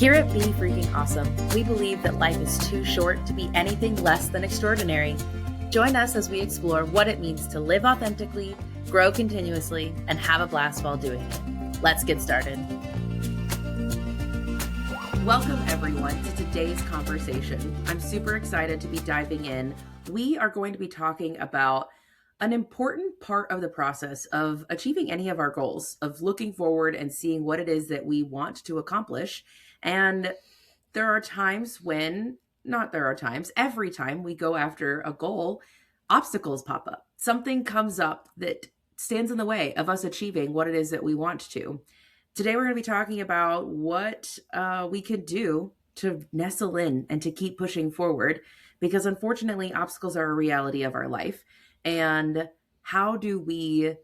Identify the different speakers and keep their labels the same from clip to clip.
Speaker 1: Here at Be Freaking Awesome, we believe that life is too short to be anything less than extraordinary. Join us as we explore what it means to live authentically, grow continuously, and have a blast while doing it. Let's get started. Welcome, everyone, to today's conversation. I'm super excited to be diving in. We are going to be talking about an important part of the process of achieving any of our goals, of looking forward and seeing what it is that we want to accomplish. And there are times when, every time we go after a goal, obstacles pop up. Something comes up that stands in the way of us achieving what it is that we want to. Today, we're going to be talking about what we could do to nestle in and to keep pushing forward, because unfortunately, obstacles are a reality of our life. And how do we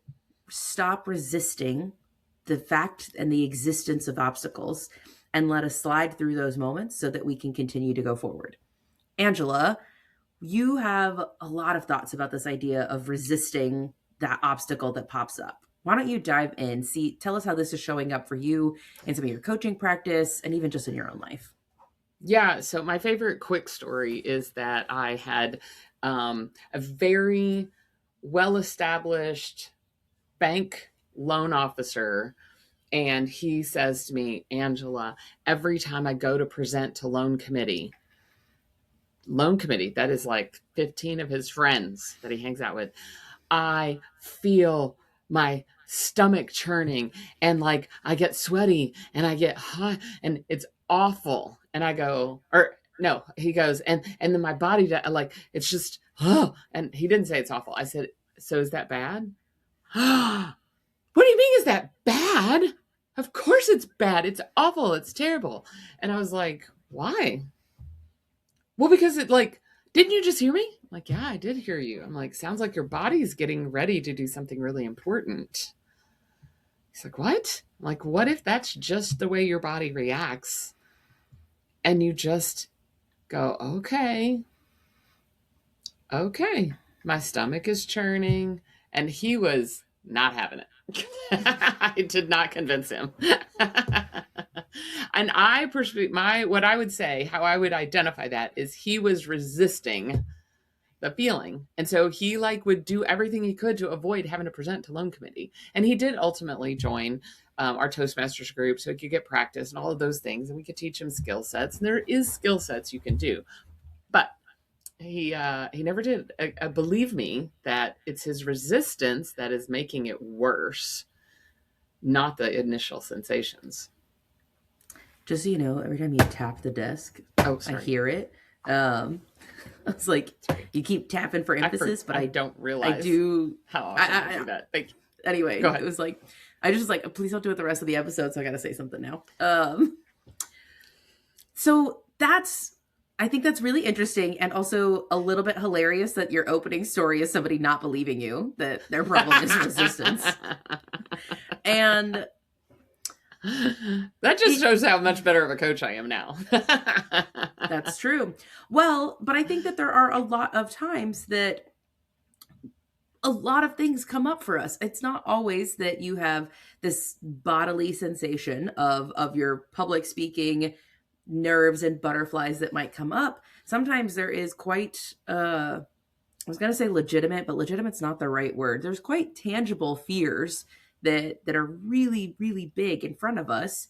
Speaker 1: stop resisting the fact and the existence of obstacles and let us slide through those moments so that we can continue to go forward? Angela, you have a lot of thoughts about this idea of resisting that obstacle that pops up. Why don't you dive in, tell us how this is showing up for you in some of your coaching practice and even just in your own life.
Speaker 2: Yeah. So my favorite quick story is that I had a very well-established bank loan officer, and he says to me, Angela, every time I go to present to loan committee, that is like 15 of his friends that he hangs out with, I feel my stomach churning and like I get sweaty and I get hot and it's awful. And I go, or no, he goes, and then my body, like, it's just, oh, and he didn't say it's awful. I said, so is that bad? What do you mean is that bad? Of course it's bad. It's awful. It's terrible. And I was like, why? Well, because it like, didn't you just hear me? I'm like, yeah, I did hear you. I'm like, sounds like your body's getting ready to do something really important. He's like, what? I'm like, what if that's just the way your body reacts? And you just go, okay, my stomach is churning. And he was not having it. I did not convince him. And what I would say, how I would identify that is he was resisting the feeling. And so he would do everything he could to avoid having to present to loan committee. And he did ultimately join our Toastmasters group so he could get practice and all of those things. And we could teach him skill sets. And there is skill sets you can do. But he never did. Believe me, that it's his resistance that is making it worse, not the initial sensations.
Speaker 1: Just so you know, every time you tap the desk, I hear it. It's like you keep tapping for emphasis, but I
Speaker 2: don't realize
Speaker 1: I do
Speaker 2: how often I do that. Thank you.
Speaker 1: Anyway, it was like I just like, please don't do it the rest of the episode, so I got to say something now. So I think that's really interesting and also a little bit hilarious that your opening story is somebody not believing you that their problem is resistance. And
Speaker 2: that just shows how much better of a coach I am now.
Speaker 1: That's true. Well, but I think that there are a lot of times that a lot of things come up for us. It's not always that you have this bodily sensation of your public speaking nerves and butterflies that might come up. Sometimes there is quite, I was going to say legitimate, but legitimate's not the right word. There's quite tangible fears that are really, really big in front of us.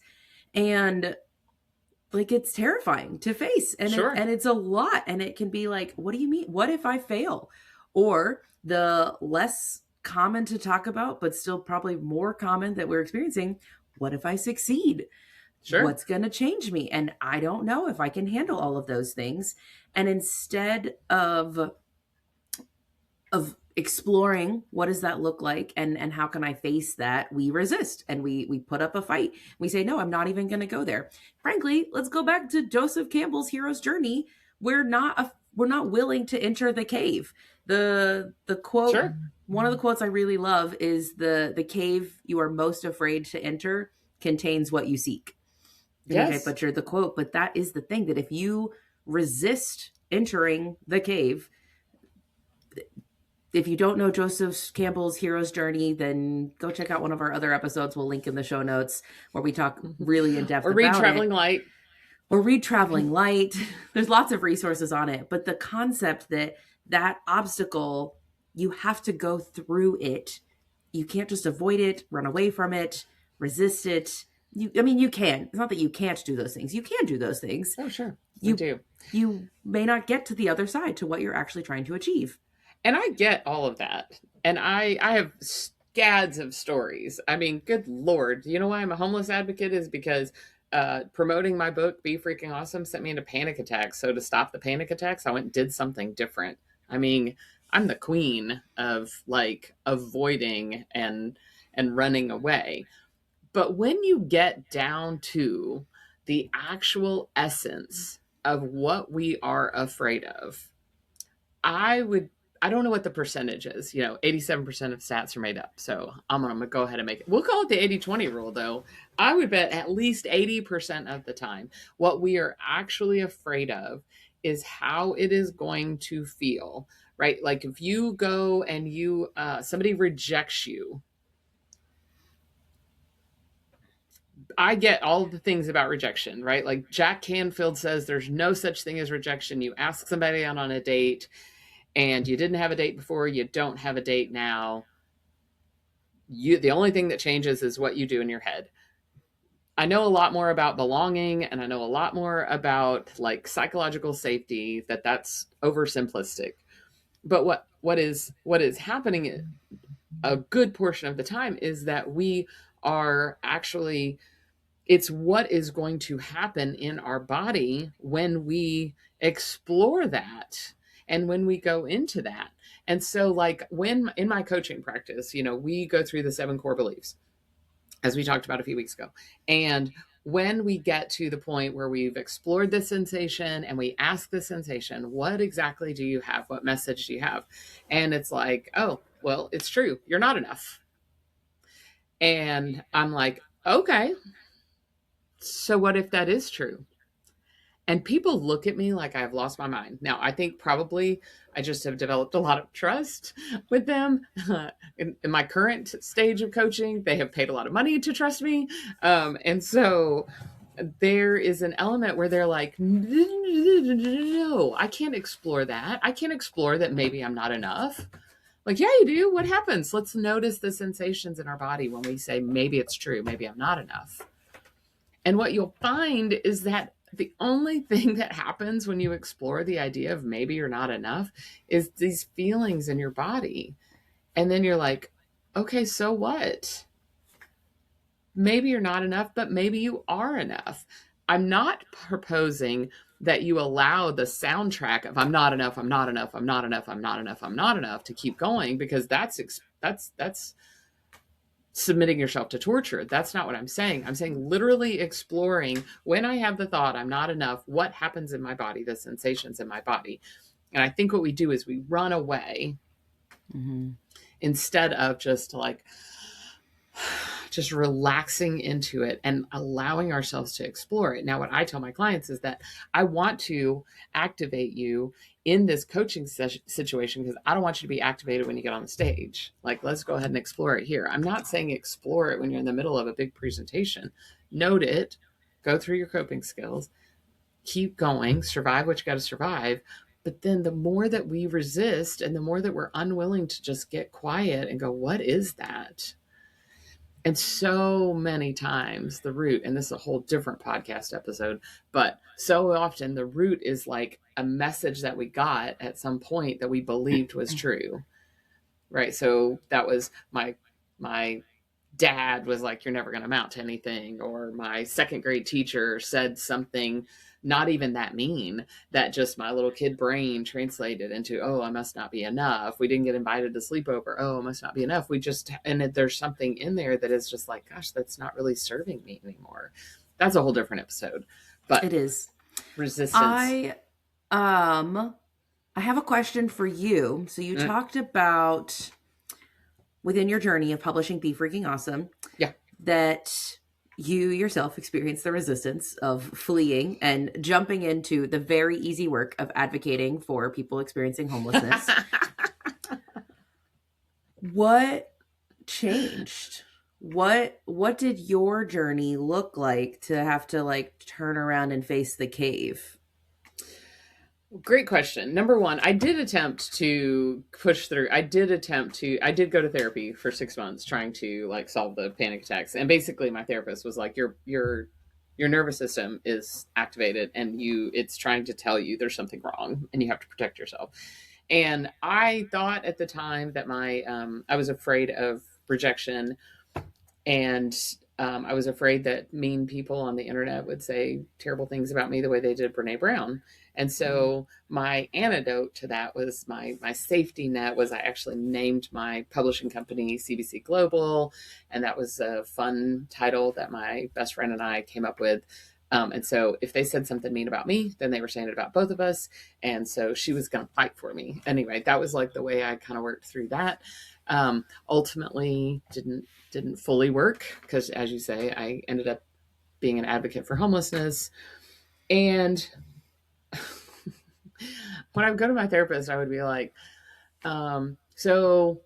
Speaker 1: And like, it's terrifying to face. And,
Speaker 2: sure.
Speaker 1: And it's a lot. And it can be like, what do you mean? What if I fail? Or the less common to talk about, but still probably more common that we're experiencing, what if I succeed?
Speaker 2: Sure.
Speaker 1: What's going to change me? And I don't know if I can handle all of those things. And instead of exploring what does that look like and how can I face that, we resist and we put up a fight. We say, no, I'm not even going to go there. Frankly, let's go back to Joseph Campbell's hero's journey. We're not willing to enter the cave. The quote, sure. One of the quotes I really love is the cave you are most afraid to enter contains what you seek.
Speaker 2: Yes.
Speaker 1: I butchered the quote, but that is the thing, that if you resist entering the cave, if you don't know Joseph Campbell's hero's journey, then go check out one of our other episodes. We'll link in the show notes where we talk really in depth
Speaker 2: or
Speaker 1: about it.
Speaker 2: Read Traveling Light.
Speaker 1: or read Traveling Light. There's lots of resources on it, but the concept that that obstacle, you have to go through it. You can't just avoid it, run away from it, resist it. I mean, you can. It's not that you can't do those things. You can do those things.
Speaker 2: Oh, sure. I
Speaker 1: You
Speaker 2: do.
Speaker 1: you may not get to the other side, to what you're actually trying to achieve.
Speaker 2: And I get all of that. And I have scads of stories. I mean, good Lord. You know why I'm a homeless advocate is because promoting my book, Be Freaking Awesome, sent me into panic attacks. So to stop the panic attacks, I went and did something different. I mean, I'm the queen of like avoiding and running away. But when you get down to the actual essence of what we are afraid of, I would, I don't know what the percentage is. 87% of stats are made up. So I'm going to go ahead and make it. We'll call it the 80-20 rule, though. I would bet at least 80% of the time, what we are actually afraid of is how it is going to feel, right? Like if you go and somebody rejects you, I get all of the things about rejection, right? Like Jack Canfield says, there's no such thing as rejection. You ask somebody out on a date and you didn't have a date before, you don't have a date now. The only thing that changes is what you do in your head. I know a lot more about belonging and I know a lot more about like psychological safety, that's oversimplistic. But what is happening a good portion of the time is that we are actually, it's what is going to happen in our body when we explore that and when we go into that. And so like when in my coaching practice, we go through the 7 core beliefs as we talked about a few weeks ago. And when we get to the point where we've explored the sensation and we ask the sensation, what exactly do you have? What message do you have? And it's like, oh, well, it's true. You're not enough. And I'm like, okay, so what if that is true? And people look at me like I've lost my mind. Now, I think probably I just have developed a lot of trust with them. In my current stage of coaching, they have paid a lot of money to trust me. And so there is an element where they're like, no, I can't explore that. I can't explore that maybe I'm not enough. Like, yeah, you do. What happens? Let's notice the sensations in our body when we say, maybe it's true. Maybe I'm not enough. And what you'll find is that the only thing that happens when you explore the idea of maybe you're not enough is these feelings in your body. And then you're like, okay, so what? Maybe you're not enough, but maybe you are enough. I'm not proposing that you allow the soundtrack of I'm not enough, I'm not enough, I'm not enough, I'm not enough, I'm not enough to keep going, because that's submitting yourself to torture. That's not what I'm saying. I'm saying literally exploring when I have the thought I'm not enough, what happens in my body, the sensations in my body. And I think what we do is we run away instead of just like just relaxing into it and allowing ourselves to explore it. Now, what I tell my clients is that I want to activate you in this coaching situation because I don't want you to be activated when you get on the stage. Like, let's go ahead and explore it here. I'm not saying explore it when you're in the middle of a big presentation. Note it, go through your coping skills, keep going, survive what you got to survive. But then the more that we resist and the more that we're unwilling to just get quiet and go, what is that? And so many times the root, and this is a whole different podcast episode, but so often the root is like a message that we got at some point that we believed was true, right? So that was my dad was like, you're never going to amount to anything. Or my second grade teacher said something not even that mean, that just my little kid brain translated into, oh, I must not be enough. We didn't get invited to sleepover. Oh, I must not be enough. And there's something in there that is just like, gosh, that's not really serving me anymore. That's a whole different episode. But
Speaker 1: it is
Speaker 2: resistance.
Speaker 1: I have a question for you. So you talked about within your journey of publishing Be Freaking Awesome, that you yourself experienced the resistance of fleeing and jumping into the very easy work of advocating for people experiencing homelessness. What changed? What did your journey look like to have to like turn around and face the cave?
Speaker 2: Great question. Number one, I did attempt to push through. I did go to therapy for 6 months trying to like solve the panic attacks. And basically my therapist was like, your nervous system is activated and it's trying to tell you there's something wrong and you have to protect yourself. And I thought at the time that I was afraid of rejection, and I was afraid that mean people on the internet would say terrible things about me the way they did Brene Brown. And
Speaker 1: Mhm.
Speaker 2: so my antidote to that was my safety net was I actually named my publishing company CBC Global, and that was a fun title that my best friend and I came up with. And so if they said something mean about me, then they were saying it about both of us. And so she was going to fight for me. Anyway, that was like the way I kind of worked through that. Ultimately didn't fully work because, as you say, I ended up being an advocate for homelessness. And when I would go to my therapist, I would be like, so,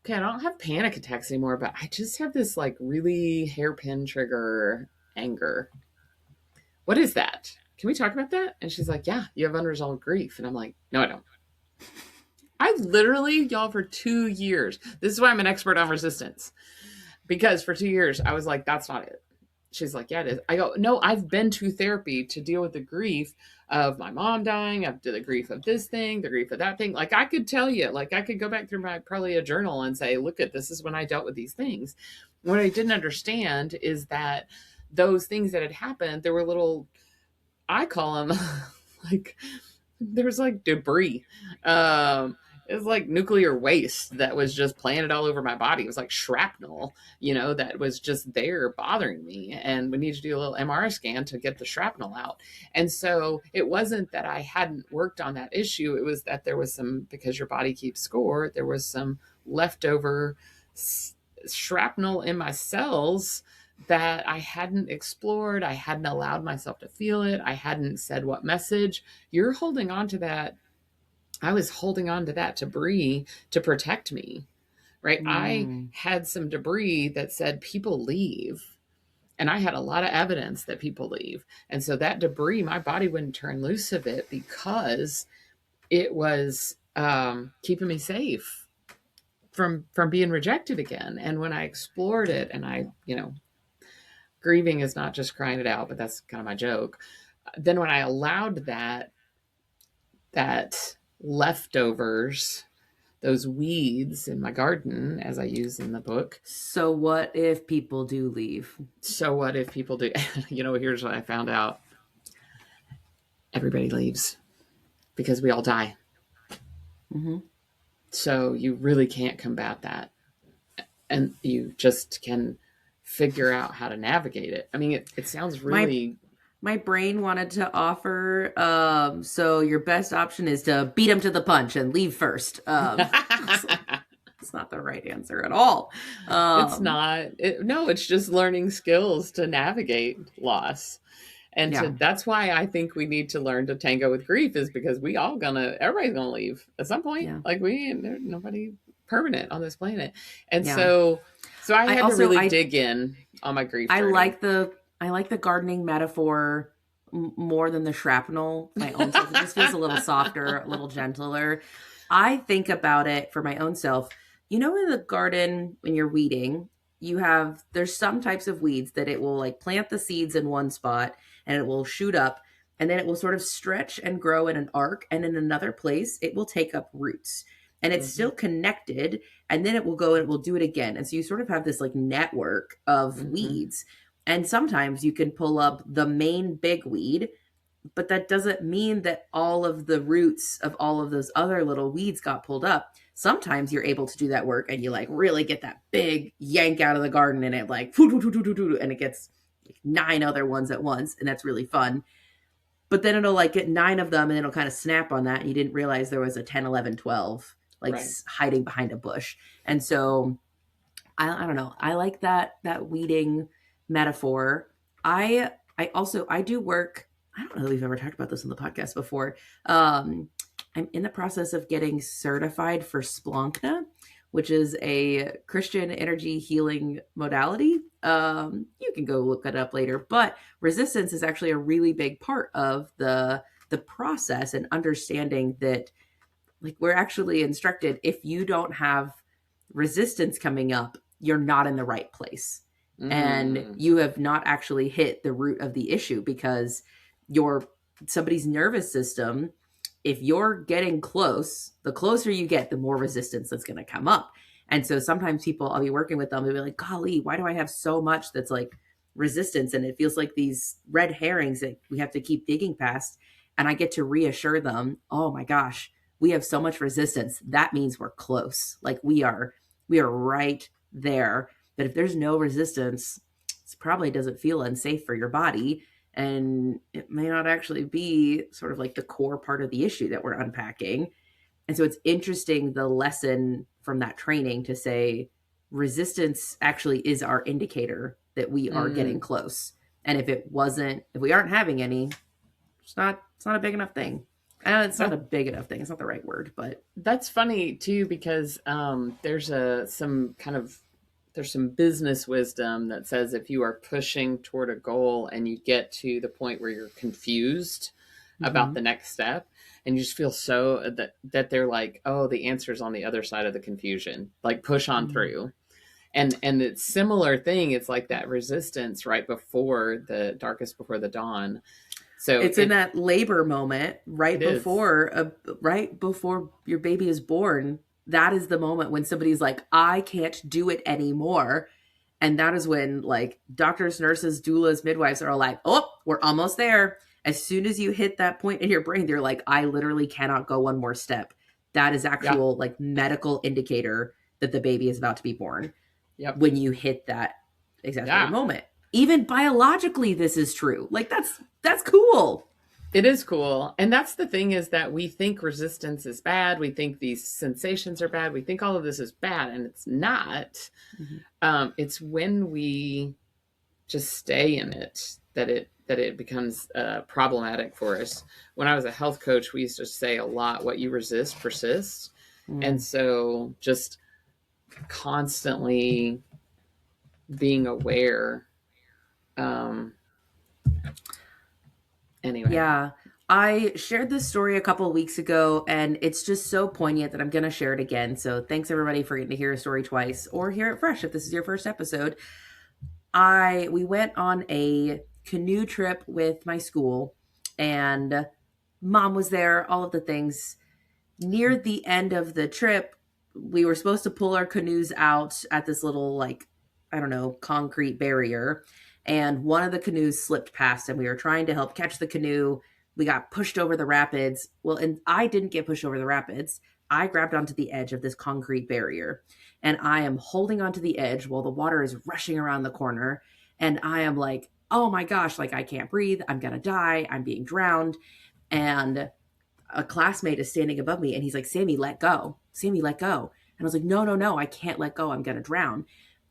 Speaker 2: okay, I don't have panic attacks anymore, but I just have this like really hairpin trigger anger. What is that? Can we talk about that? And she's like, yeah, you have unresolved grief. And I'm like, no, I don't. I literally, y'all, for 2 years, this is why I'm an expert on resistance. Because for 2 years, I was like, that's not it. She's like, yeah, it is. I go, no, I've been to therapy to deal with the grief of my mom dying, of the grief of this thing, the grief of that thing. Like I could tell you, like I could go back through my probably a journal and say, look at this is when I dealt with these things. What I didn't understand is that those things that had happened, there were little, I call them like there was like debris. It was like nuclear waste that was just planted all over my body. It was like shrapnel, that was just there bothering me. And we need to do a little MRI scan to get the shrapnel out. And so it wasn't that I hadn't worked on that issue. It was that there was because your body keeps score, there was some leftover shrapnel in my cells that I hadn't explored. I hadn't allowed myself to feel it. I hadn't said what message. You're holding on to that. I was holding on to that debris to protect me, right? I
Speaker 1: Mm.
Speaker 2: had some debris that said people leave. And I had a lot of evidence that people leave. And so that debris, my body wouldn't turn loose of it because it was keeping me safe from being rejected again. And when I explored it, and grieving is not just crying it out, but that's kind of my joke. Then when I allowed that leftovers, those weeds in my garden, as I use in the book.
Speaker 1: So what if people do leave?
Speaker 2: So what if people do? Here's what I found out: everybody leaves because we all die.
Speaker 1: Mm-hmm.
Speaker 2: So you really can't combat that, and you just can figure out how to navigate it. I mean, it sounds
Speaker 1: My
Speaker 2: really
Speaker 1: my brain wanted to offer so your best option is to beat them to the punch and leave first. It's not the right answer at all.
Speaker 2: It's
Speaker 1: Um
Speaker 2: not. No, it's just learning skills to navigate loss. And
Speaker 1: yeah.
Speaker 2: that's why I think we need to learn to tango with grief, is because everybody's gonna leave at some point.
Speaker 1: Yeah.
Speaker 2: Like there's nobody permanent on this planet. And
Speaker 1: Yeah.
Speaker 2: so I
Speaker 1: I
Speaker 2: had to
Speaker 1: also
Speaker 2: really dig in on my grief
Speaker 1: I
Speaker 2: journey.
Speaker 1: like the gardening metaphor more than the shrapnel. My own self, it just feels a little softer, a little gentler. I think about it for my own self. In the garden when you're weeding, there's some types of weeds that it will like plant the seeds in one spot and it will shoot up, and then it will sort of stretch and grow in an arc, and in another place it will take up roots. And it's
Speaker 2: Mm-hmm.
Speaker 1: still connected, and then it will go and it will do it again. And so you sort of have this like network of
Speaker 2: Mm-hmm.
Speaker 1: weeds. And sometimes you can pull up the main big weed, but that doesn't mean that all of the roots of all of those other little weeds got pulled up. Sometimes you're able to do that work and you like really get that big yank out of the garden, and it like and it gets like 9 other ones at once, and that's really fun. But then it'll like get 9 of them and it'll kind of snap on that, and you didn't realize there was a 10, 11, 12 like
Speaker 2: Right.
Speaker 1: hiding behind a bush. And so I don't know. I like that weeding metaphor. I do work. I don't know if we've ever talked about this in the podcast before. I'm in the process of getting certified for Splankna, which is a Christian energy healing modality. You can go look it up later, but resistance is actually a really big part of the process, and understanding that, like, we're actually instructed, if you don't have resistance coming up, you're not in the right place. And
Speaker 2: Mm.
Speaker 1: you have not actually hit the root of the issue, because your somebody's nervous system, if you're getting close, the closer you get, the more resistance that's going to come up. And so sometimes people, I'll be working with them, they'll be like, golly, why do I have so much that's like resistance? And it feels like these red herrings that we have to keep digging past. And I get to reassure them, oh my gosh, we have so much resistance. That means we're close. Like we are right there. But if there's no resistance, it probably doesn't feel unsafe for your body. And it may not actually be sort of like the core part of the issue that we're unpacking. And so it's interesting, the lesson from that training, to say resistance actually is our indicator that we are getting
Speaker 2: Mm.
Speaker 1: close. And if we aren't having any, it's not a big enough thing. I know it's not a
Speaker 2: That
Speaker 1: big enough thing. It's not the right word, but
Speaker 2: that's funny too, because there's some business wisdom that says if you are pushing toward a goal and you get to the point where you're confused about
Speaker 1: mhm.
Speaker 2: the next step, and you just feel so that they're like, oh, the answer's on the other side of the confusion, like push on
Speaker 1: Mhm.
Speaker 2: through. And it's similar thing, it's like that resistance right before the darkest before the dawn. So
Speaker 1: It's in that labor moment
Speaker 2: it is.
Speaker 1: right before your baby is born. That is the moment when somebody's like, I can't do it anymore. And that is when, like, doctors, nurses, doulas, midwives are all like, oh, we're almost there. As soon as you hit that point in your brain, they're like, I literally cannot go one more step. That is
Speaker 2: Yeah.
Speaker 1: actual, like, medical indicator that the baby is about to be born,
Speaker 2: Yep.
Speaker 1: when you hit that exact very
Speaker 2: Yeah.
Speaker 1: moment. Even biologically, this is true. Like, that's cool.
Speaker 2: It is cool. And that's the thing, is that we think resistance is bad. We think these sensations are bad. We think all of this is bad, and it's not.
Speaker 1: Mhm.
Speaker 2: It's when we just stay in it that it becomes problematic for us. When I was a health coach, we used to say a lot, what you resist persists. And
Speaker 1: Mm.
Speaker 2: so just constantly being aware. Um, anyway.
Speaker 1: Yeah. I shared this story a couple of weeks ago, and it's just so poignant that I'm going to share it again. So thanks everybody for getting to hear a story twice, or hear it fresh if this is your first episode. We went on a canoe trip with my school, and mom was there, all of the things. Near the end of the trip, we were supposed to pull our canoes out at this little, like, I don't know, concrete barrier. And one of the canoes slipped past, and we were trying to help catch the canoe. We got pushed over the rapids. Well, and I didn't get pushed over the rapids. I grabbed onto the edge of this concrete barrier, and I am holding onto the edge while the water is rushing around the corner. And I am like, oh my gosh, like, I can't breathe. I'm going to die. I'm being drowned. And a classmate is standing above me, and he's like, Sammy, let go. Sammy, let go. And I was like, no, no, no, I can't let go. I'm going to drown.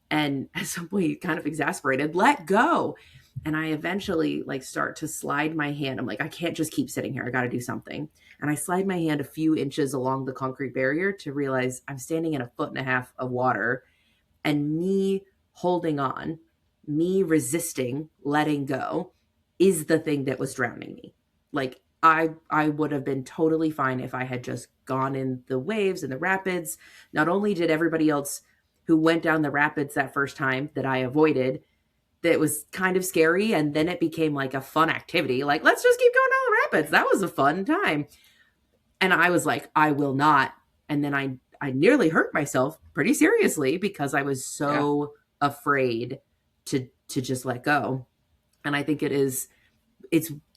Speaker 1: And at some point, he kind of exasperated, let go. And I eventually, like, start to slide my hand. I'm like, I can't just keep sitting here. I got to do something. And I slide my hand a few inches along the concrete barrier to realize I'm standing in 1.5 feet of water, and me holding on, me resisting letting go, is the thing that was drowning me. Like, I would have been totally fine if I had just gone in the waves and the rapids. Not only did everybody else who went down the rapids that first time that I avoided, that was kind of scary, and then it became like a fun activity. Like, let's just keep going down the rapids. That was a fun time. And I was like, I will not. And then I nearly hurt myself pretty seriously because I was
Speaker 2: Yeah.
Speaker 1: so afraid to just let go. And I think it's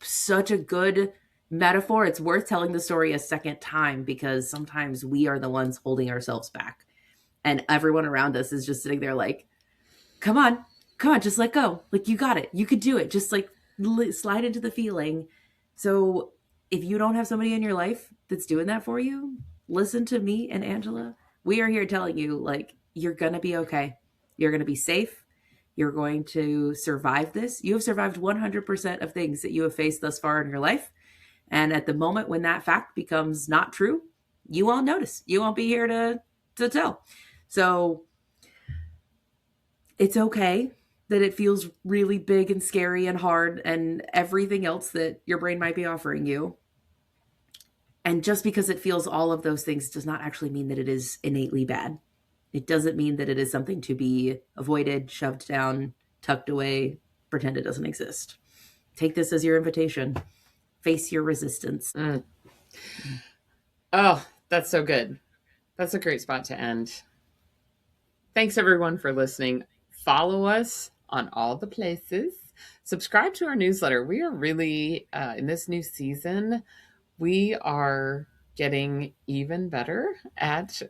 Speaker 1: such a good metaphor. It's worth telling the story a second time, because sometimes we are the ones holding ourselves back. And everyone around us is just sitting there like, come on, come on, just let go. Like, you got it. You could do it. Just, like, slide into the feeling. So if you don't have somebody in your life that's doing that for you, listen to me and Angela. We are here telling you, like, you're going to be okay. You're going to be safe. You're going to survive this. You have survived 100% of things that you have faced thus far in your life. And at the moment when that fact becomes not true, you won't notice. You won't be here to tell. So it's okay that it feels really big and scary and hard and everything else that your brain might be offering you. And just because it feels all of those things does not actually mean that it is innately bad. It doesn't mean that it is something to be avoided, shoved down, tucked away, pretend it doesn't exist. Take this as your invitation. Face your resistance.
Speaker 2: Oh, that's so good. That's a great spot to end. Thanks everyone for listening. Follow us on all the places. Subscribe to our newsletter. We are really, in this new season, we are getting even better at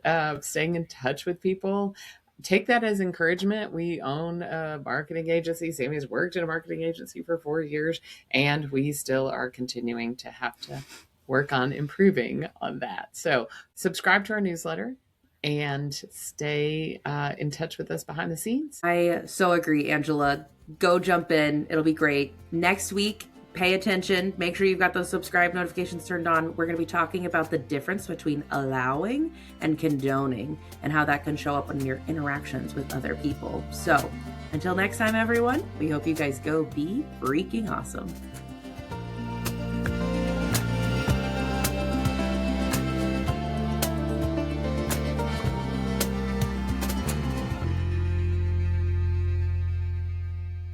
Speaker 2: staying in touch with people. Take that as encouragement. We own a marketing agency. Sami has worked in a marketing agency for 4 years, and we still are continuing to have to work on improving on that. So subscribe to our newsletter and stay in touch with us behind the scenes.
Speaker 1: I so agree, Angela. Go jump in. It'll be great. Next week, pay attention. Make sure you've got those subscribe notifications turned on. We're going to be talking about the difference between allowing and condoning and how that can show up in your interactions with other people. So until next time, everyone, we hope you guys go be freaking awesome.